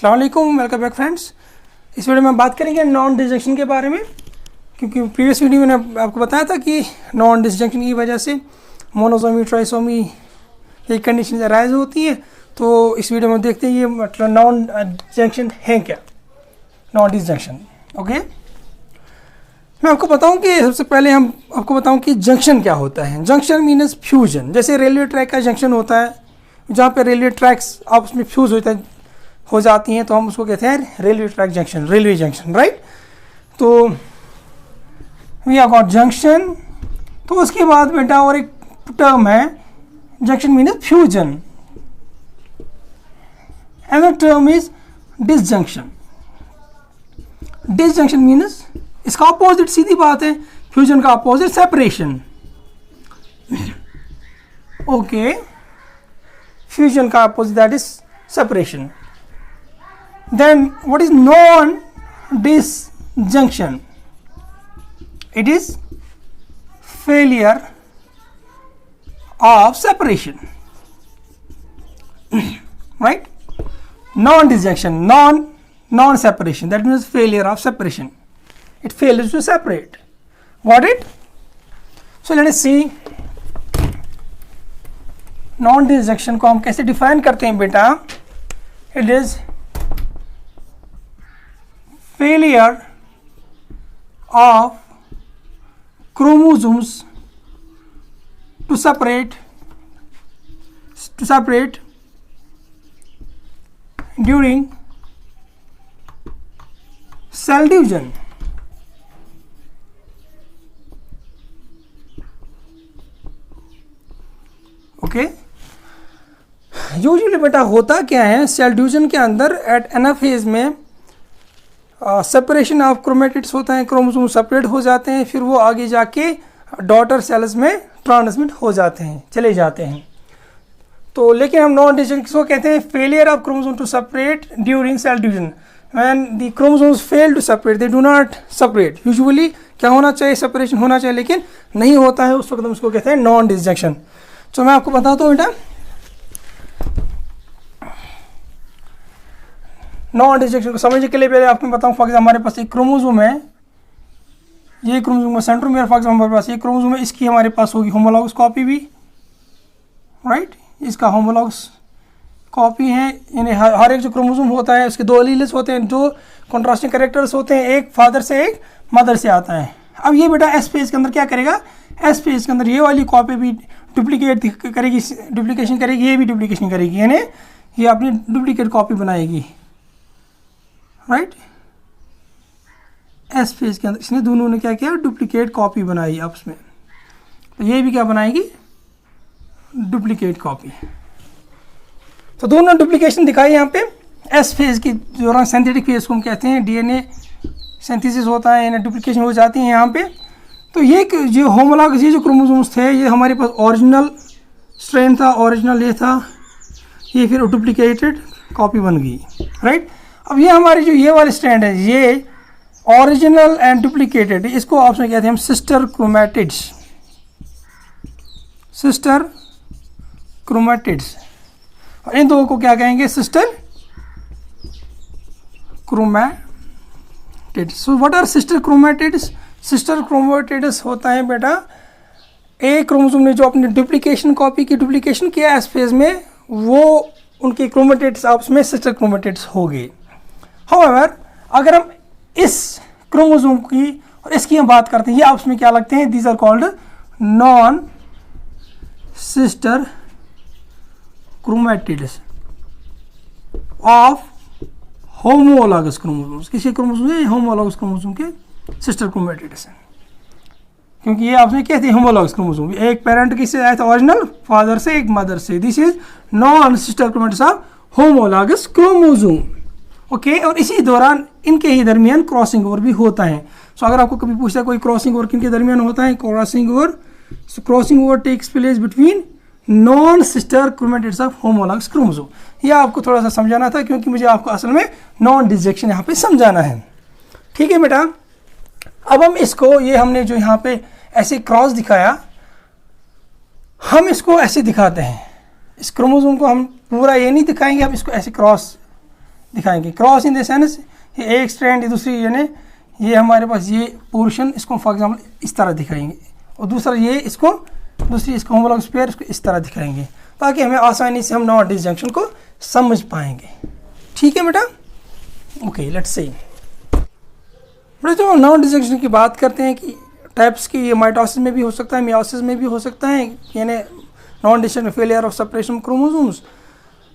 अस्सलाम वालेकुम, welcome back friends. इस वीडियो में बात करेंगे नॉन डिसजंक्शन के बारे में, क्योंकि प्रीवियस वीडियो में मैंने आपको बताया था कि नॉन डिसजंक्शन की वजह से मोनोसोमी ट्राइसोमी ये कंडीशन अराइज होती है। तो इस वीडियो में देखते हैं ये मतलब नॉन जंक्शन है क्या, नॉन डिसजंक्शन। ओके, मैं आपको बताऊं कि सबसे पहले हम आपको बताऊं कि जंक्शन क्या होता है। Junction means fusion. जैसे रेलवे ट्रैक का जंक्शन होता है, जहाँ पे रेलवे ट्रैक्स आपस में फ्यूज हो जाती हैं, तो हम उसको कहते हैं railway track junction, railway junction, right. तो वी हैव गॉट जंक्शन। तो उसके बाद बेटा और एक टर्म है junction means fusion. Another term is disjunction. Disjunction means इसका अपोजिट, सीधी बात है, फ्यूजन का अपोजिट सेपरेशन। ओके, फ्यूजन का opposite that is separation. Then what is non-disjunction? It is failure of separation, right? Non-disjunction, non-separation. That means failure of separation. It fails to separate. Got it? So let us see non-disjunction को हम कैसे define करते हैं बेटा। It is failure of chromosomes to separate during cell division. Okay, usually बेटा होता क्या है, सेल डिवीजन के अंदर एट एनाफेज में सेपरेशन ऑफ क्रोमेटिड्स होता है, क्रोमोसोम सेपरेट हो जाते हैं, फिर वो आगे जाके डॉटर सेल्स में ट्रांसमिट हो जाते हैं, चले जाते हैं। तो लेकिन हम नॉन डिसजंक्शन को कहते हैं failure of chromosome to separate during cell division. When the chromosomes fail to separate, they do not separate. Usually क्या होना चाहिए, सेपरेशन होना चाहिए, लेकिन नहीं होता है, उस वक्त हम उसको कहते हैं नॉन डिसजंक्शन। तो मैं आपको बताता हूँ बेटा, नॉन डिसजंक्शन को समझने के लिए पहले आपको बताऊँ। फॉर एग्जाम्पल हमारे पास एक क्रोमोसोम है, ये क्रोमोसोम सेंट्रोमियर, फॉर एग्जाम्पल हमारे पास एक क्रोमोसोम है, इसकी हमारे पास होगी होमोलॉगस कॉपी भी, राइट। इसका होमोलॉगस कॉपी है, यानी हर एक जो क्रोमोसोम होता है उसके दो एलील्स होते हैं, जो कॉन्ट्रास्टिंग कैरेक्टर्स होते हैं, एक फादर से एक मदर से आता है। अब ये बेटा एस फेज के अंदर क्या करेगा, एस फेज के अंदर ये वाली कॉपी भी डुप्लीकेट करेगी, डुप्लीकेशन करेगी, ये भी डुप्लीकेशन करेगी, यानी ये अपनी डुप्लीकेट कॉपी बनाएगी, राइट। एस फेज के अंदर इसने दोनों ने क्या किया, डुप्लीकेट कॉपी बनाई आपस में। तो ये भी क्या बनाएगी, डुप्लीकेट कॉपी। तो दोनों डुप्लीकेशन दिखाई यहाँ पे। एस फेज की दौरान सिंथेटिक फेज को हम कहते हैं, डीएनए सिंथेसिस होता है, यानी डुप्लीकेशन हो जाती है यहाँ पे। तो ये जो होमोलॉगस, ये जो क्रोमोसोम्स थे, ये हमारे पास ओरिजिनल स्ट्रेन था, ओरिजिनल ये था, ये फिर डुप्लीकेटेड कॉपी बन गई, राइट। अब ये हमारी जो ये वाली स्ट्रैंड है, ये ओरिजिनल एंड डुप्लीकेटेड, इसको आपस में कहते हैं हम सिस्टर क्रोमैटिड्स, सिस्टर क्रोमैटिड्स। और इन दो को क्या कहेंगे, sister chromatids. So what are sister chromatids? Sister chromatids होता है बेटा, एक क्रोमोसोम ने जो अपनी डुप्लीकेशन कॉपी की डुप्लीकेशन किया एस फेज में, वो उनके क्रोमैटिड्स आपस में सिस्टर क्रोमैटिड्स हो गए। हाउएवर अगर हम इस क्रोमोसोम की और इसकी हम बात करते हैं, ये आपस में क्या लगते हैं, these are called non sister chromatids of homologous chromosomes. किसी क्रोमोसोम से होमोलॉगस क्रोमोसोम के सिस्टर क्रोमैटिड्स हैं, क्योंकि ये आपने कहते हैं होमोलॉगस क्रोमोसोम, एक पेरेंट किससे आया था, ओरिजिनल फादर से, एक मदर से। This is non sister chromatids of homologous chromosome. Okay, और इसी दौरान इनके ही दरमियान क्रॉसिंग ओवर भी होता है। सो अगर आपको कभी पूछता है कोई क्रॉसिंग ओवर किनके दरमियान होता है, crossing over takes place between non sister chromatids of homologous chromosome. यह आपको थोड़ा सा समझाना था, क्योंकि मुझे आपको असल में नॉन डिसजंक्शन यहाँ पे समझाना है। ठीक है बेटा, अब हम इसको, ये हमने जो यहाँ पे ऐसे क्रॉस दिखाया, हम इसको ऐसे दिखाते हैं। इस क्रोमोसोम को हम पूरा ये नहीं दिखाएंगे, हम इसको ऐसे क्रॉस दिखाएंगे। क्रॉस इन द सेंस ये एक स्ट्रैंड ये दूसरी, यानी ये हमारे पास ये पोर्शन इसको फॉर एग्जांपल इस तरह दिखाएंगे, और दूसरा ये इसको दूसरी इसको होमोलॉगस पेयर इसको इस तरह दिखाएंगे, ताकि हमें आसानी से हम नॉन डिसजंक्शन को समझ पाएंगे। ठीक है बेटा, ओके लेट्स सी। बेटा जब हम नॉन डिसजंक्शन की बात करते हैं कि टाइप्स की, ये माइटोसिस में भी हो सकता है, मियोसिस में भी हो सकता है, यानी non disjunction failure of separation chromosomes.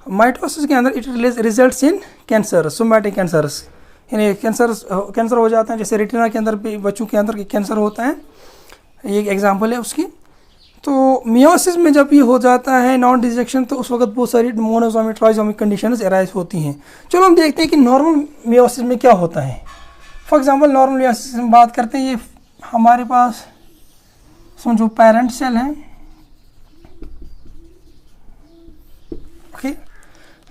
Mitosis के अंदर it results in cancer, somatic cancers, यानी कैंसर हो जाते हैं, जैसे रेटिना के अंदर भी बच्चों के अंदर कैंसर होता है, ये एक एग्जांपल है उसकी। तो मियोसिस में जब ये हो जाता है नॉन डिसजंक्शन, तो उस वक्त बहुत सारी मोनोसोमिक ट्राइसोमिक कंडीशंस अराइज होती हैं। चलो हम देखते हैं कि नॉर्मल मियोसिस में क्या होता है। फॉर एग्जांपल नॉर्मल मियोसिस में बात करते हैं, ये हमारे पास समझो पेरेंट सेल है, ओके।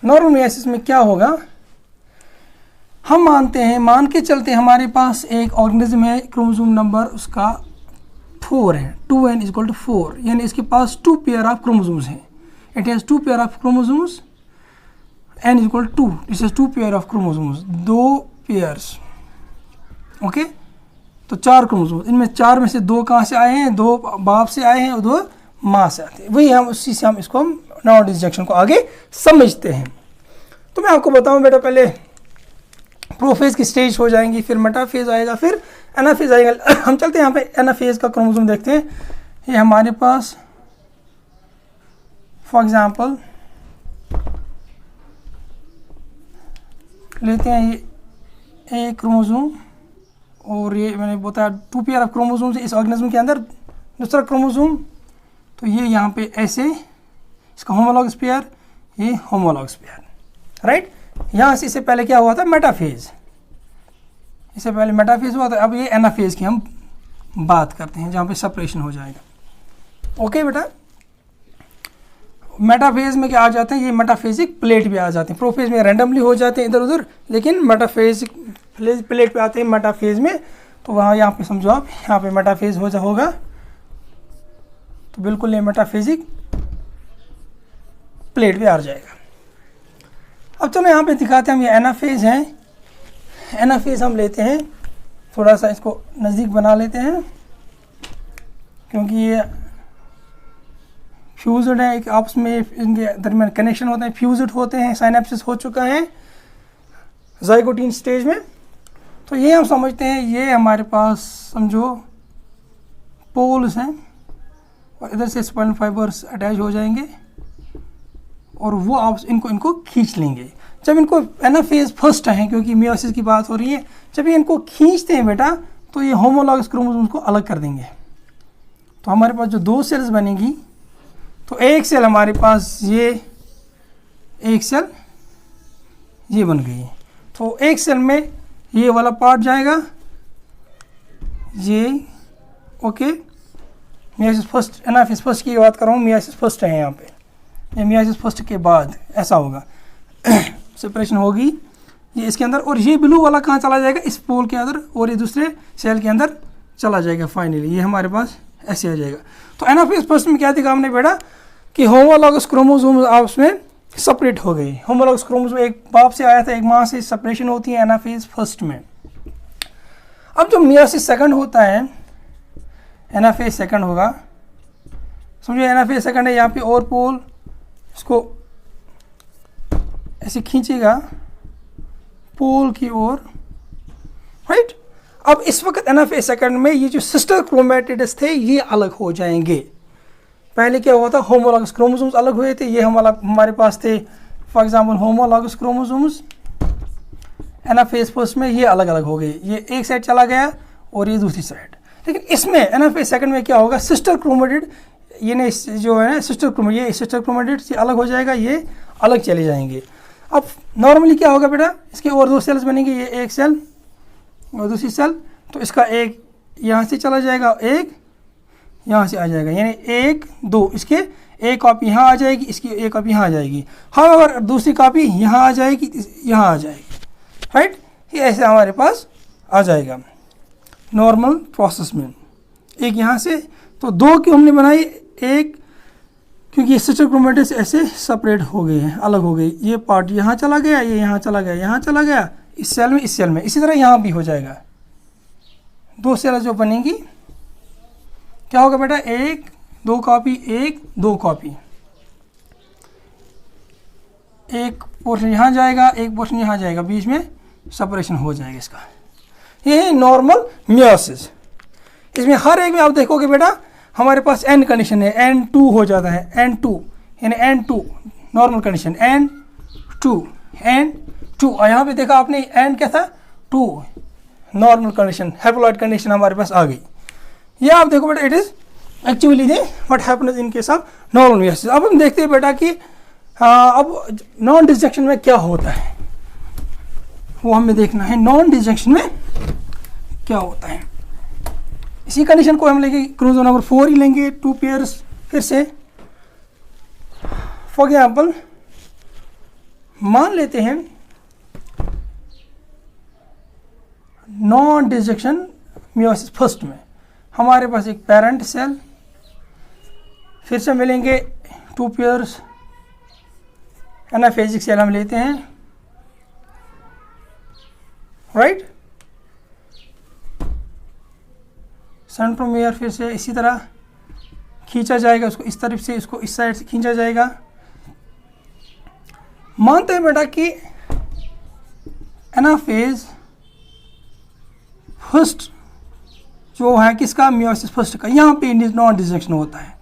नॉर्मल मियोसिस में क्या होगा, हम मान के चलते हैं हमारे पास एक ऑर्गेनिज्म है, क्रोमोसोम नंबर उसका 4 है, 2n = 4, यानी इसके पास 2 पेयर ऑफ क्रोमोसोम्स हैं। It has 2 pair of chromosomes, n = 2, this is 2 pair of chromosomes, 2 pairs, okay. तो 4 क्रोमोसोम्स, इनमें 4 में से 2 कहाँ से आए हैं, 2 बाप से आए हैं और 2 माँ से आते हैं। वही हम उसी से हम इसको नॉन डिसजंक्शन को आगे समझते हैं। तो मैं आपको बताऊँ बेटा, पहले प्रोफेज की स्टेज हो जाएंगी, फिर मेटाफेज आएगा, फिर एनाफेज आएगा। हम चलते हैं यहाँ पे एनाफेज का क्रोमोसोम देखते हैं। ये हमारे पास फॉर एग्जांपल लेते हैं ये एक क्रोमोसोम, और ये मैंने बताया 2 पेयर ऑफ क्रोमोसोम इस ऑर्गेनिज्म के अंदर। दूसरा क्रोमोसोम, तो ये यहाँ पे ऐसे इसका होमोलॉगस पेयर, ये होमोलॉगस पेयर, राइट। यहाँ से इससे पहले क्या हुआ था, मेटाफेज, इससे पहले मेटाफेज हुआ था। अब ये एनाफेज की हम बात करते हैं, जहाँ पे सेपरेशन हो जाएगा। ओके बेटा, मेटाफेज में क्या आ जाते हैं, ये मेटाफेजिक प्लेट भी आ जाते हैं। प्रोफेज में रैंडमली हो जाते हैं इधर उधर, लेकिन मेटाफेजिक प्लेट पे आते हैं मेटाफेज में। तो वहाँ यहाँ पे समझो आप, यहाँ पे मेटाफेज होगा, तो बिल्कुल ये मेटाफेजिक प्लेट पे आ जाएगा। अब चलो यहाँ पे दिखाते हैं हम, ये एनाफेज है। एनाफेज हम लेते हैं, थोड़ा सा इसको नज़दीक बना लेते हैं, क्योंकि ये फ्यूज्ड है, एक आपस में इनके दरमियान कनेक्शन होते हैं, फ्यूज्ड होते हैं, साइनेप्सिस हो चुका है ज़ाइगोटीन स्टेज में। तो ये हम समझते हैं, ये हमारे पास समझो पोल्स हैं, और इधर से स्पाइनल फाइबर्स अटैच हो जाएंगे, और वो आप इनको खींच लेंगे। जब इनको एनाफेज फर्स्ट है, क्योंकि मियोसिस की बात हो रही है, जब ये इनको खींचते हैं बेटा, तो ये होमोलॉगस क्रोमोसोम्स को अलग कर देंगे। तो हमारे पास जो 2 सेल्स बनेगी, तो एक सेल हमारे पास ये, एक सेल ये बन गई है। तो एक सेल में ये वाला पार्ट जाएगा, ये okay. Meiosis first, anaphase first की बात कर रहा हूँ, मियोसिस फर्स्ट है यहाँ पे, ये मियोसिस फर्स्ट के बाद ऐसा होगा, सेपरेशन होगी ये इसके अंदर, और ये ब्लू वाला कहाँ चला जाएगा, इस पोल के अंदर, और ये दूसरे सेल के अंदर चला जाएगा। फाइनली ये हमारे पास ऐसे आ जाएगा। तो एनाफेज फर्स्ट में क्या देखा हमने बेटा, कि होमोलॉगस क्रोमोसोम आपस में सेपरेट हो गई। होमोलॉगस क्रोमोसोम एक बाप से आया था, एक माँ से, सेपरेशन होती है एनाफेज फर्स्ट में। अब जो मियोसिस सेकंड होता है, एनाफेज सेकंड होगा, समझो एनाफेज सेकंड है, यहाँ पे और पोल इसको ऐसे खींचेगा पोल की ओर, राइट। अब इस वक्त एनाफेज सेकंड में ये जो सिस्टर क्रोमैटिड्स थे, ये अलग हो जाएंगे। पहले क्या हुआ था, होमोलॉगस क्रोमोसोम्स अलग हुए थे, ये हमारे पास थे for example homologous chromosomes. Anaphase first में ये अलग अलग हो गए, ये एक साइड चला गया और ये दूसरी साइड। लेकिन इसमें एनाफेज सेकंड में क्या होगा, सिस्टर क्रोमैटिड, ये ने जो है सिस्टर क्रोमैटिड, ये सिस्टर क्रोमैटिड से अलग हो जाएगा, ये अलग चले जाएंगे। अब नॉर्मली क्या होगा बेटा, इसके और 2 सेल्स बनेंगे, ये एक सेल और दूसरी सेल, तो इसका एक यहाँ से चला जाएगा, एक यहाँ से आ जाएगा, यानी 1 2, इसके एक कॉपी यहाँ आ जाएगी, इसकी एक कॉपी यहाँ आ जाएगी। हाँ, और दूसरी कॉपी यहाँ आ जाएगी, यहाँ आ जाएगी, राइट। ये ऐसे हमारे पास आ जाएगा नॉर्मल प्रोसेस में। एक यहाँ से, तो 2 क्यों हमने बनाई, एक क्योंकि ये सिस्टर क्रोमेटिड्स ऐसे सेपरेट हो गए हैं, अलग हो गई, ये पार्ट यहाँ चला गया, ये यहाँ चला गया, यहाँ चला गया, इस सेल में, इस सेल में, इसी तरह यहाँ भी हो जाएगा। दो सेल जो बनेंगी, क्या होगा बेटा, एक दो कॉपी, एक दो कॉपी, एक पोर्शन यहाँ जाएगा, एक पोर्शन यहाँ जाएगा, बीच में सेपरेशन हो जाएगा इसका। ये है नॉर्मल मियोसिस। इसमें हर एक में आप देखोगे बेटा हमारे पास एन कंडीशन है, N2 हो जाता है, N2 यानी N2 नॉर्मल कंडीशन, N2 और यहाँ पे देखा आपने N क्या था, 2 नॉर्मल कंडीशन, हैप्लॉइड कंडीशन हमारे पास आ गई। ये आप देखो बेटा, it is actually they what happens in case of normal meiosis. अब हम देखते हैं बेटा कि अब नॉन डिसजंक्शन में क्या होता है, वो हमें देखना है। नॉन डिसजंक्शन में क्या होता है, इसी कंडीशन को हम लेंगे, क्रोमोसोम नंबर 4 ही लेंगे, 2 पेयर्स फिर से। फॉर एग्जाम्पल मान लेते हैं नॉन डिसजंक्शन मियोसिस फर्स्ट में हमारे पास एक पेरेंट सेल, फिर से मिलेंगे 2 पेयर्स एनाफेजिक सेल हम लेते हैं, राइट। सेंट्रोमियर फिर से इसी तरह खींचा जाएगा, उसको इस तरफ से, इसको इस साइड से खींचा जाएगा। मानते हैं बेटा कि एनाफेज फर्स्ट जो है किसका, मियोसिस फर्स्ट का, यहाँ पे नॉन डिसजंक्शन होता है,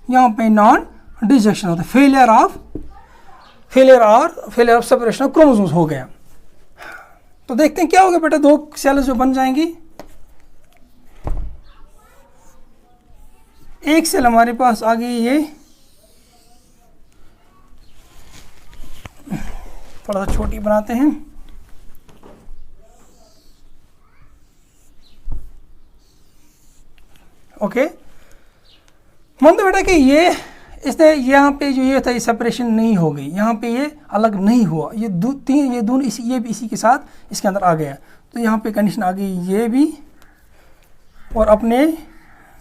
यहाँ पे नॉन डिसजंक्शन होता है, failure of separation of chromosomes हो गया। तो देखते हैं क्या होगा बेटा, दो सेल्स जो बन जाएंगी, एक सेल हमारे पास आ गई, ये थोड़ा सा छोटी बनाते हैं, ओके। मानते बेटा कि ये इसने यहाँ पे जो ये था, ये सेपरेशन नहीं हो गई, यहाँ पे ये अलग नहीं हुआ, ये दोनों ये भी इसी के साथ इसके अंदर आ गया। तो यहाँ पे कंडीशन आ गई, ये भी और अपने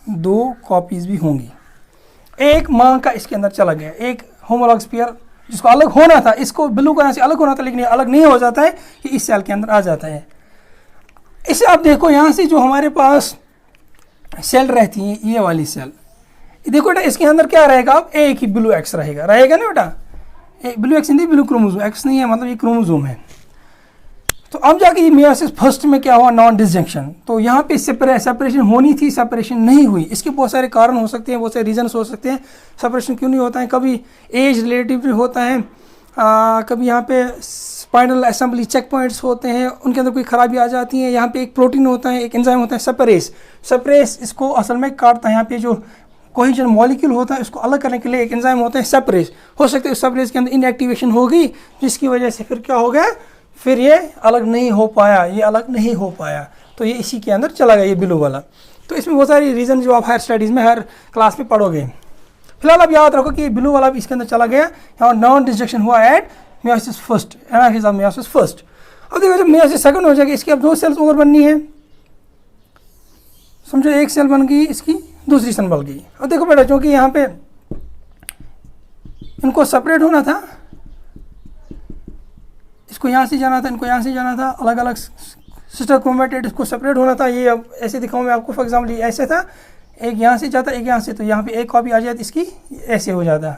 2 कॉपीज भी होंगी। एक माँ का इसके अंदर चला गया, एक होमोलॉगस पेयर जिसको अलग होना था, इसको ब्लू कलर से अलग होना था, लेकिन ये अलग नहीं हो जाता है, ये इस सेल के अंदर आ जाता है। इसे आप देखो, यहाँ से जो हमारे पास सेल रहती है, ये वाली सेल, देखो बेटा इसके अंदर क्या रहेगा, अब एक ही ब्लू एक्स रहेगा ना बेटा, एक ब्लू एक्स नहीं, ब्लू क्रोमोसोम, एक्स नहीं है मतलब ये क्रोमोसोम है। तो अब जाके ये मियोसिस फर्स्ट में क्या हुआ, नॉन डिसजंक्शन। तो यहाँ पे सेपरेशन होनी थी, सेपरेशन नहीं हुई। इसके बहुत सारे कारण हो सकते हैं, बहुत सारे रीजंस हो सकते हैं सेपरेशन क्यों नहीं होता है। कभी एज रिलेटिव होता है, कभी यहाँ पे स्पाइनल असेंबली चेक पॉइंट्स होते हैं, उनके अंदर कोई खराबी आ जाती है। यहाँ पे एक प्रोटीन होता है, एक एंजाइम होता है सेपरेस इसको असल में काटता है। यहाँ पे जो कोहेजन मॉलिक्यूल होता है उसको अलग करने के लिए एक एंजाइम होता है सेपरेस। हो सकता है उस सेपरेस के अंदर इनएक्टिवेशन होगी, जिसकी वजह से फिर क्या हो गया, फिर ये अलग नहीं हो पाया, तो ये इसी के अंदर चला गया, ये ब्लू वाला। तो इसमें बहुत सारी रीज़न जो आप हायर स्टडीज़ में हर क्लास में पढ़ोगे। फिलहाल आप याद रखो कि ब्लू वाला भी इसके अंदर चला गया, यहाँ नॉन डिसजंक्शन हुआ at meiosis first, anaphase of meiosis first. अब देखो जब मियोसिस सेकंड हो जाएगी, इसकी अब 2 सेल्स और बननी है, समझो एक सेल बन गई, इसकी दूसरी सेल बन गई। अब देखो बेटा, क्योंकि यहाँ पे इनको सेपरेट होना था, इसको यहाँ से जाना था, इनको यहाँ से जाना था, अलग अलग सिस्टर क्रोमेटिड, इसको सेपरेट होना था। ये अब ऐसे दिखाऊँ मैं आपको, फॉर एग्जाम्पल ये ऐसे था, एक यहाँ से जाता, एक यहाँ से, तो यहाँ पे एक कॉपी आ जाती इसकी, ऐसे हो जाता,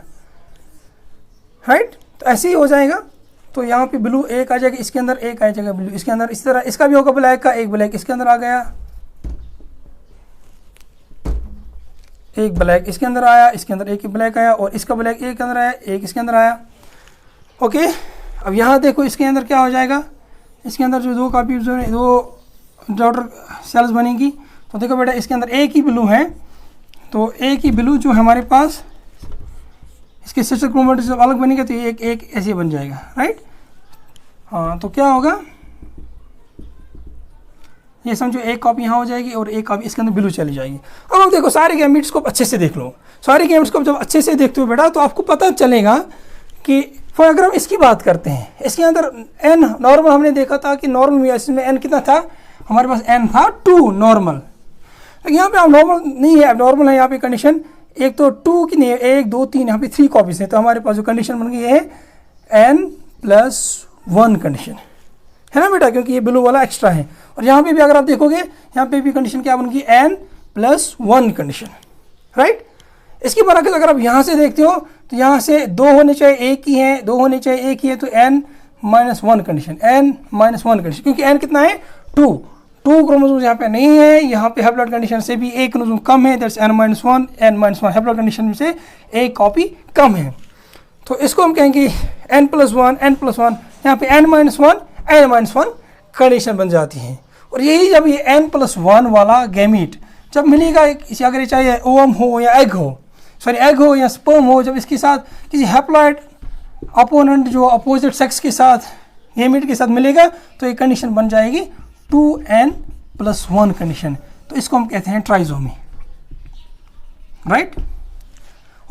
राइट। तो ऐसे ही हो जाएगा। तो यहाँ पे ब्लू एक आ जाएगा, इसके अंदर एक आ जाएगा ब्लू, इसके अंदर इस तरह इसका भी होगा ब्लैक का, एक ब्लैक इसके अंदर आ गया, एक ब्लैक इसके अंदर आया, इसके अंदर एक ब्लैक आया, और इसका ब्लैक एक अंदर आया, एक इसके अंदर आया, ओके। अब यहाँ देखो इसके अंदर क्या हो जाएगा, इसके अंदर जो 2 कॉपी जो 2 डॉटर सेल्स बनेंगी। तो देखो बेटा इसके अंदर एक ही ब्लू है, तो एक ही ब्लू जो हमारे पास इसके सिस्टर क्रोमेटिड्स जब अलग बनेंगे तो ये एक ऐसे बन जाएगा, राइट। हाँ, तो क्या होगा, ये समझो एक कॉपी यहाँ हो जाएगी और एक कॉपी इसके अंदर ब्लू चली जाएगी। अब आप देखो सारे गैमेट्स को अच्छे से देख लो, सारे गैमेट्स को जब अच्छे से देखते हो बेटा तो आपको पता चलेगा कि फॉर अगर हम इसकी बात करते हैं, इसके अंदर एन नॉर्मल हमने देखा था कि नॉर्मल मियोसिस में एन कितना था, हमारे पास एन था 2 नॉर्मल। यहाँ पे अब नॉर्मल नहीं है, अब नॉर्मल है यहाँ पे कंडीशन एक तो 2 की नहीं, 1 2 3 यहाँ पे 3 कॉपीज हैं, तो हमारे पास जो कंडीशन बन गई है n+1 कंडीशन है ना बेटा, क्योंकि ये ब्लू वाला एक्स्ट्रा है। और यहाँ पे भी अगर आप देखोगे यहाँ पे भी कंडीशन क्या बन गई, n+1 कंडीशन, राइट। इसकी बरअक्स अगर आप यहाँ से देखते हो तो यहाँ से 2 होने चाहिए, एक ही है, 2 होने चाहिए, एक ही है, तो n-1 कंडीशन, n-1 कंडीशन, क्योंकि n कितना है 2 क्रोमोसोम यहाँ पे नहीं है, यहाँ पे हैप्लॉइड कंडीशन से भी एक क्रोमोसोम कम है, दैट्स n-1 हैप्लॉइड कंडीशन से एक कॉपी कम है। तो इसको हम कहेंगे n+1 यहाँ पे n-1 कंडीशन बन जाती है। और यही जब ये n+1 वाला गैमीट जब मिलेगा, इसे अगर चाहे ओवम हो या एग हो या स्पर्म हो, जब इसके साथ किसी हैप्लॉइड अपोनेंट जो अपोजिट सेक्स के साथ गैमीट के साथ मिलेगा, तो ये कंडीशन बन जाएगी 2n+1 कंडीशन। तो इसको हम कहते हैं ट्राइजोमी, राइट।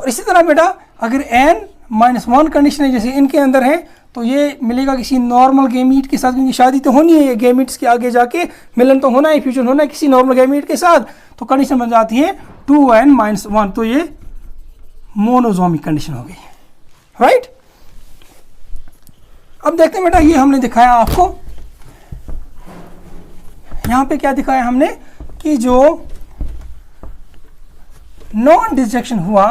और इसी तरह बेटा अगर n-1 कंडीशन है जैसे इनके अंदर है, तो ये मिलेगा किसी नॉर्मल गैमीट के साथ, क्योंकि शादी तो होनी है, ये गैमीट्स के आगे जाके मिलन तो होना है, फ्यूजन होना है किसी नॉर्मल गैमीट के साथ, तो कंडीशन बन जाती है 2n-1, तो ये मोनोजोमिक कंडीशन हो गई, राइट। अब देखते हैं बेटा, ये हमने दिखाया आपको, यहाँ पे क्या दिखाया हमने कि जो नॉन डिस्ट्रक्शन हुआ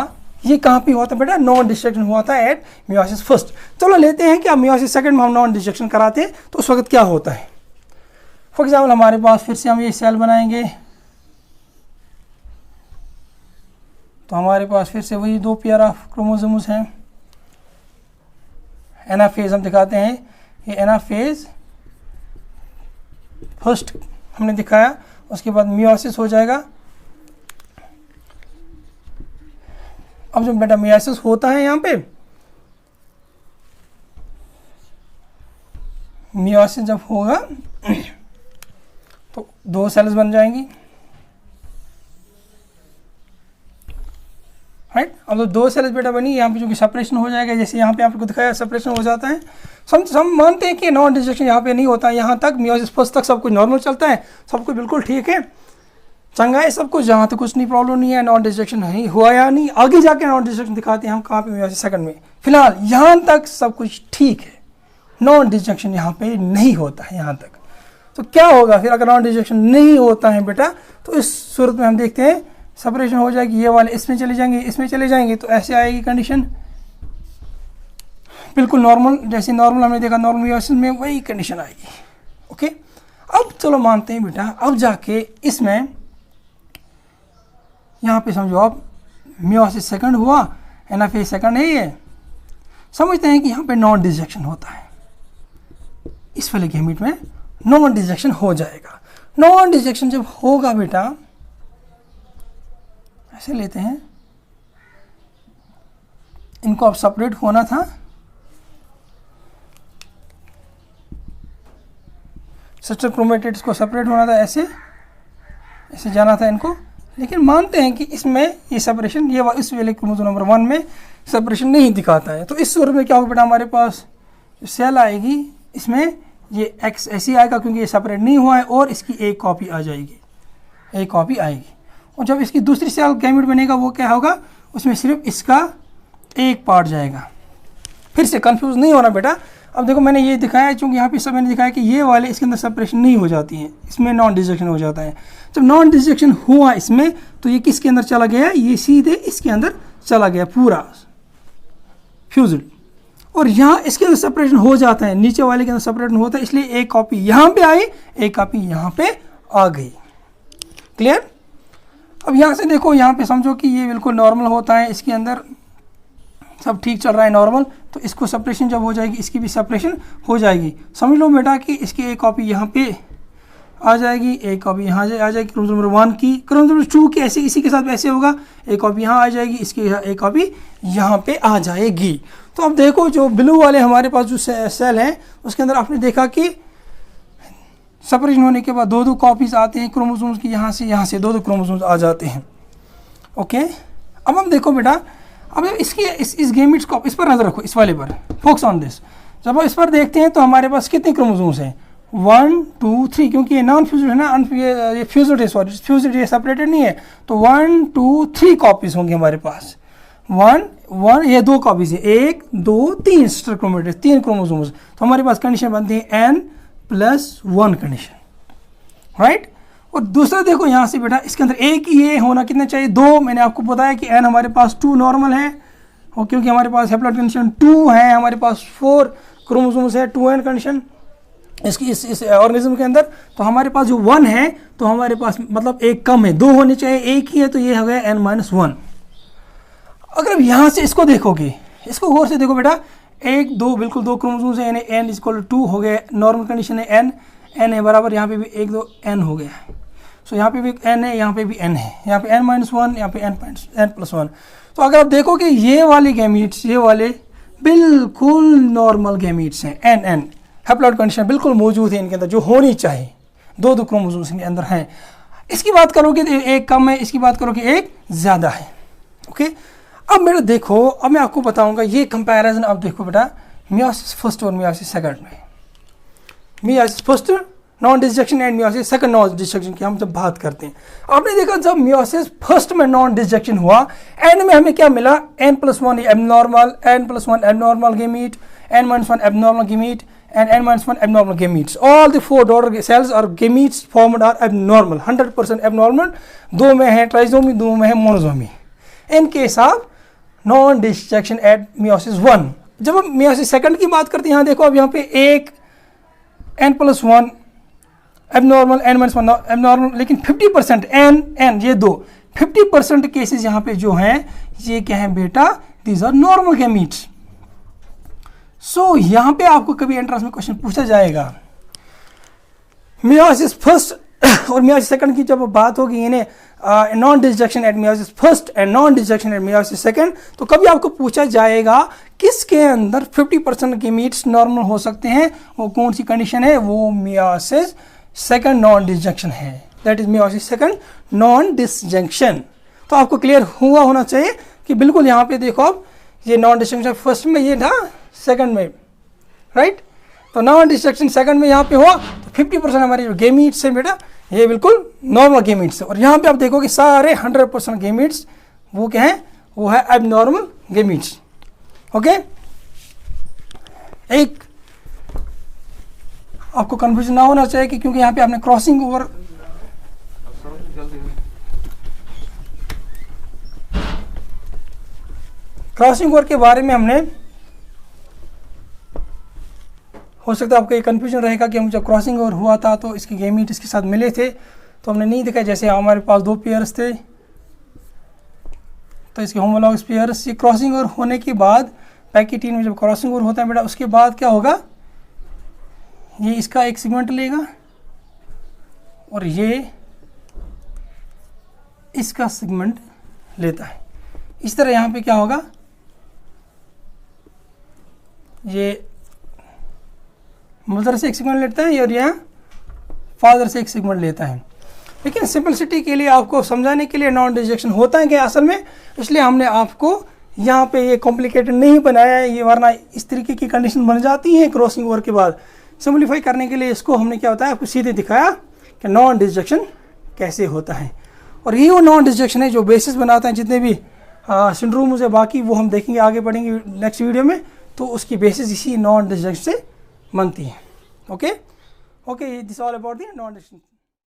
ये कहाँ पे हुआ था बेटा, नॉन डिस्ट्रक्शन हुआ था एट मियोसिस फर्स्ट। चलो लेते हैं कि अब मियोसिस सेकंड में हम नॉन डिस्ट्रक्शन कराते हैं तो उस वक्त क्या होता है। फॉर एग्जाम्पल हमारे पास फिर से हम ये सेल बनाएंगे, तो हमारे पास फिर से वही 2 पेयर ऑफ क्रोमोसोम्स हैं। एनाफेज हम दिखाते हैं, ये एनाफेज फर्स्ट हमने दिखाया, उसके बाद मियोसिस हो जाएगा। अब जो बेटा मियोसिस होता है यहाँ पे, मियोसिस जब होगा तो 2 सेल्स बन जाएंगी, राइट। अब तो 2 सेल्स बेटा बनी, यहाँ पे जो कि सेपरेशन हो जाएगा, जैसे यहाँ पे आपको दिखाया सेपरेशन हो जाता है। हम मानते हैं कि नॉन डिस्ट्रक्शन यहाँ पे नहीं होता, यहाँ तक मियोसिस फर्स्ट तक सब कुछ नॉर्मल चलता है, सब कुछ बिल्कुल ठीक है, चंगा है सब कुछ, जहाँ तक कुछ नहीं प्रॉब्लम नहीं है, नॉन डिस्ट्रक्शन नहीं हुआ या नहीं। आगे जाके नॉन डिस्ट्रक्शन दिखाते हैं हम कहाँ पे, मियोसिस सेकंड में। फिलहाल यहाँ तक सब कुछ ठीक है, नॉन डिस्ट्रक्शन यहाँ पे नहीं होता है यहाँ तक। तो क्या होगा फिर अगर नॉन डिस्ट्रक्शन नहीं होता है बेटा, तो इस सूरत में हम देखते हैं सेपरेशन हो जाएगी, ये वाले इसमें चले जाएंगे, इसमें चले जाएंगे, तो ऐसे आएगी कंडीशन बिल्कुल नॉर्मल, जैसे नॉर्मल हमने देखा नॉर्मल मियोसिस में वही कंडीशन आएगी। ओके, अब चलो मानते हैं बेटा, अब जाके इसमें यहाँ पे समझो अब मियोसिस सेकंड हुआ, एनाफेज सेकंड है, ये समझते हैं कि यहाँ पे नॉन डिस्ट्रक्शन होता है, इस वाले गैमीट में नॉन डिस्ट्रक्शन हो जाएगा। नॉन डिस्ट्रक्शन जब होगा बेटा, ऐसे लेते हैं, इनको अब सेपरेट होना था, सिस्टर क्रोमेटिड्स को सेपरेट होना था, ऐसे ऐसे जाना था इनको, लेकिन मानते हैं कि इसमें ये सेपरेशन, ये इस वाले क्रोमोसोम नंबर 1 में सेपरेशन नहीं दिखाता है। तो इस सूरत में क्या होगा बेटा, हमारे पास जो सेल आएगी इसमें ये एक्स ऐसी आएगा, क्योंकि ये सेपरेट नहीं हुआ है, और इसकी एक कॉपी आ जाएगी, एक कॉपी आएगी। और जब इसकी दूसरी सेल गैमेट बनेगा वो क्या होगा, उसमें सिर्फ इसका एक पार्ट जाएगा। फिर से कंफ्यूज नहीं होना बेटा, अब देखो मैंने ये दिखाया, चूँकि यहाँ पे सब मैंने दिखाया कि ये वाले इसके अंदर सेपरेशन नहीं हो जाती है, इसमें नॉन डिस्ट्रक्शन हो जाता है। जब नॉन डिस्ट्रक्शन हुआ इसमें, तो ये किसके अंदर चला गया, ये सीधे इसके अंदर चला गया पूरा फ्यूज्ड, और यहाँ इसके अंदर सेपरेशन हो जाता है, नीचे वाले के अंदर सेपरेशन होता है, इसलिए एक कॉपी यहाँ पे आई, एक कॉपी यहाँ पे आ गई। क्लियर। अब यहाँ से देखो, यहाँ पे समझो कि ये बिल्कुल नॉर्मल होता है, इसके अंदर सब ठीक चल रहा है नॉर्मल, तो इसको सेपरेशन जब हो जाएगी, इसकी भी सेपरेशन हो जाएगी। समझ लो बेटा कि इसकी एक कॉपी यहाँ पे आ जाएगी, एक कॉपी यहाँ आ जाएगी क्रोमोसोम नंबर 1 की, क्रोमोसोम नंबर 2 की ऐसे इसी के साथ ऐसे होगा, एक कॉपी यहाँ आ जाएगी, इसकी एक कॉपी यहाँ पे आ जाएगी। तो अब देखो जो ब्लू वाले हमारे पास जो सेल हैं, उसके अंदर आपने देखा कि सेपरेशन होने के बाद 2-2 कॉपीज आते हैं क्रोमोसोम्स की, यहाँ से 2-2 क्रोमोसोम्स आ जाते हैं। ओके, अब हम देखो बेटा, अब इसकी इस गैमेट्स को इस पर नज़र रखो, इस वाले पर फोकस ऑन दिस। जब हम इस पर देखते हैं तो हमारे पास कितने क्रोमोसोम्स हैं, 1 2 3, क्योंकि ये नॉन फ्यूज्ड है ना, ये फ्यूज्ड है, सॉरी फ्यूज्ड, ये सेपरेटेड नहीं है, तो 1 2 3 कॉपीज होंगी हमारे पास। 1 ये 2 कॉपीज है, 1 2 3 सिस्टर क्रोमेटिड्स, 3 क्रोमोसोम्स, तो हमारे पास कंडीशन बनती है n+1 कंडीशन, राइट। और दूसरा देखो यहाँ से बेटा, इसके अंदर एक ही ये होना कितना चाहिए, 2। मैंने आपको बताया कि n हमारे पास 2 नॉर्मल है, और क्योंकि हमारे पास हैप्लॉइड कंडीशन 2 है, हमारे पास 4 क्रोमोसोम्स है, 2n कंडीशन इसकी इस ऑर्गेनिज्म के अंदर, तो हमारे पास जो 1 है, तो हमारे पास मतलब एक कम है, 2 होने चाहिए, एक ही है, तो ये हो गया n-1। अगर अब यहाँ से इसको देखोगे, इसको गौर से देखो बेटा, 1 2 बिल्कुल 2 क्रोमोसोम्स है, यानी n=2 हो गया, नॉर्मल कंडीशन है n है बराबर, यहाँ पे भी 1 2 n हो गया है, सो यहाँ पे भी n है, यहाँ पे भी n है, यहाँ पे n-1, यहाँ पे n+1। तो अगर आप देखो कि ये वाले गैमीट्स, ये वाले बिल्कुल नॉर्मल गैमीट्स हैं, n हैप्लॉइड कंडीशन बिल्कुल मौजूद है इनके अंदर, जो होनी चाहिए, 2 क्रोमोसोम्स इनके अंदर हैं। इसकी बात करोगे तो एक कम है, इसकी बात करोगे एक ज़्यादा है, ओके। अब मेरा देखो, अब मैं आपको बताऊंगा ये कंपैरिजन। अब देखो बेटा, मियोसिस फर्स्ट और मियोसिस सेकंड में, meiosis first non disjunction and meiosis second non disjunction की हम जब बात करते हैं, आपने देखा जब मियोसिस फर्स्ट में नॉन डिसजेक्शन हुआ, एंड में हमें क्या मिला, n+1 abnormal, n+1 abnormal gamete, n-1 abnormal gamete and n-1 abnormal gametes. All the 4 daughter cells or gametes formed are abnormal, 100% abnormal. 2 में है ट्राइसोमी, 2 में है monosomy. In case of non disjunction at meiosis 1। जब हम meiosis second की बात करते हैं, यहाँ देखो, अब यहाँ पे एक n+1 abnormal, n-1 abnormal, लेकिन 50% n ये 2 50% केसेस यहाँ पे जो हैं, ये क्या है बेटा, these are normal gametes. So यहाँ पे आपको कभी एंट्रेंस में क्वेश्चन पूछा जाएगा, मियोसिस फर्स्ट और मियोसिस सेकंड की जब बात होगी, यानी non disjunction at meiosis first and non disjunction at meiosis second, तो कभी आपको पूछा जाएगा किसके अंदर 50% गैमीट्स नॉर्मल हो सकते हैं, वो कौन सी कंडीशन है, वो मियोसिस सेकंड नॉन डिसजेक्शन है, that is meiosis second non disjunction. तो आपको क्लियर हुआ होना चाहिए कि बिल्कुल यहाँ पे देखो, अब ये नॉन डिसजेक्शन फर्स्ट में ये था, सेकंड में, राइट। तो नॉन डिसजेक्शन सेकंड में यहाँ पे हुआ, तो 50% हमारे जो गेमीट्स हैं बेटा, ये बिल्कुल नॉर्मल गेमीट्स है। और यहाँ पे आप देखो कि सारे 100% गेमीट्स वो क्या है, वो है एबनॉर्मल गेमीट्स, ओके। एक आपको कंफ्यूजन ना होना चाहिए कि क्योंकि यहाँ पे आपने क्रॉसिंग ओवर के बारे में हमने, हो सकता है आपको ये कन्फ्यूजन रहेगा कि हम जब क्रॉसिंग ओवर हुआ था तो इसके गैमीट इसके साथ मिले थे, तो हमने नहीं देखा, जैसे हमारे पास 2 पेयर्स थे, तो इसके होमोलॉगस पेयर्स, ये क्रॉसिंग ओवर होने के बाद पैकेटीन में जब क्रॉसिंग ओवर होता है बेटा, उसके बाद क्या होगा, ये इसका एक सेगमेंट लेगा और ये इसका सेगमेंट लेता है। इस तरह यहाँ पे क्या होगा, ये मदर से एक सेगमेंट लेता है और यह फादर से एक सेगमेंट लेता है। लेकिन सिंपलिसिटी के लिए, आपको समझाने के लिए, नॉन डिसजेक्शन होता है क्या असल में, इसलिए हमने आपको यहाँ पे ये कॉम्प्लिकेटेड नहीं बनाया है, ये वरना इस तरीके की कंडीशन बन जाती है क्रॉसिंग ओवर के बाद। सिंपलीफाई करने के लिए इसको हमने क्या होता है, आपको सीधे दिखाया कि नॉन डिसजेक्शन कैसे होता है। और ये वो नॉन डिसजेक्शन है जो बेसिस बनाता है जितने भी सिंड्रोम्स है, बाकी वो हम देखेंगे, आगे बढ़ेंगे नेक्स्ट वीडियो में, तो उसकी बेसिस इसी नॉन डिसजेक्शन से बनती है, okay. This all about the non डिसजेक्शन।